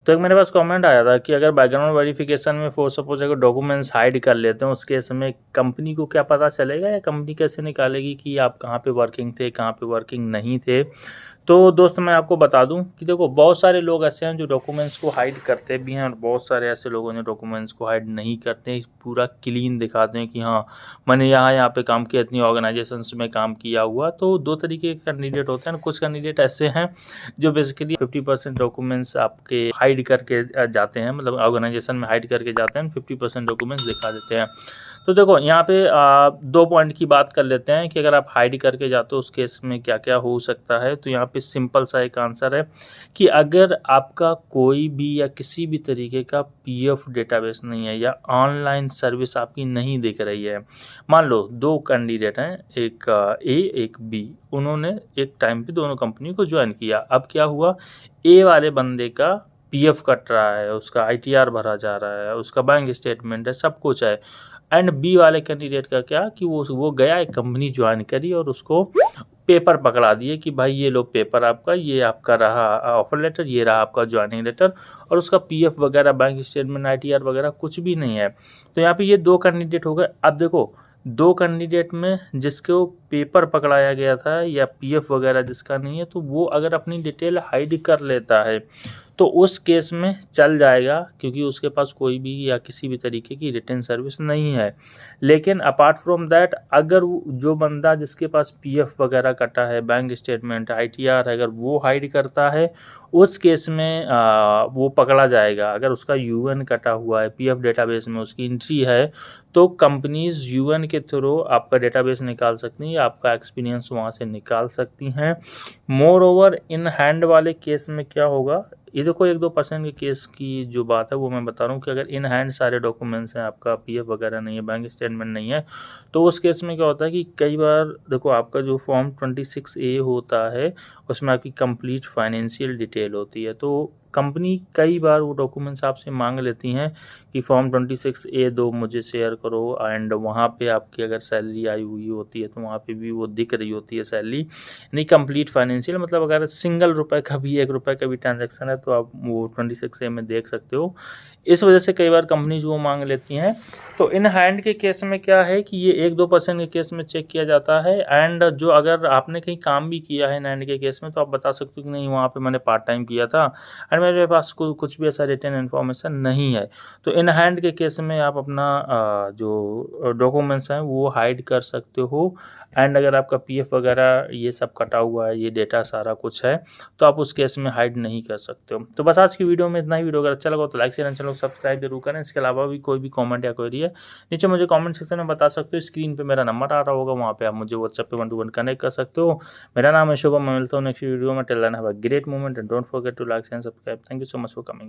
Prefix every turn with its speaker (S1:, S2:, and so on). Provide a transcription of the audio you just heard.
S1: तो एक मेरे पास कमेंट आया था कि अगर बैकग्राउंड वेरिफिकेशन में फॉर सपोज अगर डॉक्यूमेंट्स हाइड कर लेते हैं, उस केस में कंपनी को क्या पता चलेगा या कंपनी कैसे निकालेगी कि आप कहाँ पे वर्किंग थे, कहाँ पे वर्किंग नहीं थे। तो दोस्त मैं आपको बता दूं कि देखो बहुत सारे लोग ऐसे हैं जो डॉक्यूमेंट्स को हाइड करते भी हैं और बहुत सारे ऐसे लोग हैं जो डॉक्यूमेंट्स को हाइड नहीं करते हैं, पूरा क्लीन दिखाते हैं कि हाँ मैंने यहाँ पे काम किया, इतनी ऑर्गेनाइजेशंस में काम किया हुआ। तो दो तरीके के कैंडिडेट होते हैं। कुछ कैंडिडेट ऐसे हैं जो बेसिकली 50% डॉक्यूमेंट्स आपके हाइड करके जाते हैं, मतलब ऑर्गेनाइजेशन में हाइड करके जाते हैं, 50% डॉक्यूमेंट्स दिखा देते हैं। तो देखो यहाँ पे 2 पॉइंट की बात कर लेते हैं कि अगर आप हाइड करके जाते हो उस केस में क्या क्या हो सकता है। तो यहाँ पे सिंपल सा एक आंसर है कि अगर आपका कोई भी या किसी भी तरीके का पीएफ डेटाबेस नहीं है या ऑनलाइन सर्विस आपकी नहीं दिख रही है। मान लो 2 कैंडिडेट हैं, एक ए एक बी, उन्होंने एक टाइम पे दोनों कंपनी को ज्वाइन किया। अब क्या हुआ, ए वाले बंदे का पीएफ कट रहा है, उसका आईटीआर भरा जा रहा है, उसका बैंक स्टेटमेंट है, सब कुछ है। एंड बी वाले कैंडिडेट का क्या कि वो गया, एक कंपनी ज्वाइन करी और उसको पेपर पकड़ा दिए कि भाई ये लो पेपर आपका, ये आपका रहा ऑफर लेटर, ये रहा आपका ज्वाइनिंग लेटर, और उसका पीएफ वगैरह बैंक स्टेटमेंट आईटीआर वगैरह कुछ भी नहीं है। तो यहाँ पे ये 2 कैंडिडेट हो गए। अब देखो 2 कैंडिडेट में जिसको पेपर पकड़ाया गया था या पीएफ वगैरह जिसका नहीं है, तो वो अगर अपनी डिटेल हाइड कर लेता है तो उस केस में चल जाएगा, क्योंकि उसके पास कोई भी या किसी भी तरीके की रिटर्न सर्विस नहीं है। लेकिन अपार्ट फ्रॉम दैट अगर जो बंदा जिसके पास पीएफ वगैरह कटा है, बैंक स्टेटमेंट, आईटीआर, अगर वो हाइड करता है उस केस में वो पकड़ा जाएगा। अगर उसका यूएन कटा हुआ है, पीएफ डेटाबेस में उसकी एंट्री है, तो कंपनीज यूएन के थ्रू आपका डेटाबेस निकाल सकती हैं, आपका एक्सपीरियंस वहाँ से निकाल सकती हैं। मोर ओवर इन हैंड वाले केस में क्या होगा, ये देखो 1-2% के केस की जो बात है वो मैं बता रहा हूँ कि अगर इन हैंड सारे डॉक्यूमेंट्स हैं, आपका पीएफ वगैरह नहीं है, बैंक स्टेटमेंट नहीं है, तो उस केस में क्या होता है कि कई बार देखो आपका जो फॉर्म 26A होता है उसमें आपकी कंप्लीट फाइनेंशियल डिटेल होती है। तो कंपनी कई बार वो डॉक्यूमेंट्स आपसे मांग लेती हैं कि फॉर्म 26A दो मुझे शेयर करो, एंड वहाँ पे आपकी अगर सैलरी आई हुई होती है तो वहाँ पे भी वो दिख रही होती है सैलरी, नहीं कंप्लीट फाइनेंशियल, मतलब अगर सिंगल रुपए का भी 1 रुपए का भी ट्रांजैक्शन है तो आप वो 26A में देख सकते हो। इस वजह से कई बार कंपनीज वो मांग लेती हैं। तो इन हैंड के केस में क्या है कि ये 1-2% के केस में चेक किया जाता है। एंड जो अगर आपने कहीं काम भी किया है इन हैंड के केस में तो आप बता सकते हो कि नहीं वहाँ पे मैंने पार्ट टाइम किया था एंड मेरे पास कुछ भी ऐसा रिटन इन्फॉर्मेशन नहीं है। तो इन हैंड के केस में आप अपना जो डॉक्यूमेंट्स हैं वो हाइड कर सकते हो। एंड अगर आपका पीएफ वगैरह ये सब कटा हुआ है, ये डेटा सारा कुछ है, तो आप उस केस में हाइड नहीं कर सकते हो। तो बस आज की वीडियो में इतना ही। वीडियो अगर अच्छा लगा तो लाइक शेयर एंड चैनल को सब्सक्राइब जरूर करें। इसके अलावा भी कोई भी कमेंट या क्वेरी है नीचे मुझे कमेंट सेक्शन में बता सकते हो। स्क्रीन पे मेरा नंबर आ रहा होगा, वहाँ पे आप मुझे व्हाट्सएप पे 1-to-1 कनेक्ट कर सकते हो। मेरा नाम है शुभम, मैं मिलता हूँ नेक्स्ट वीडियो में। Till then have a great moment and don't forget to like and subscribe. Thank you so much for coming.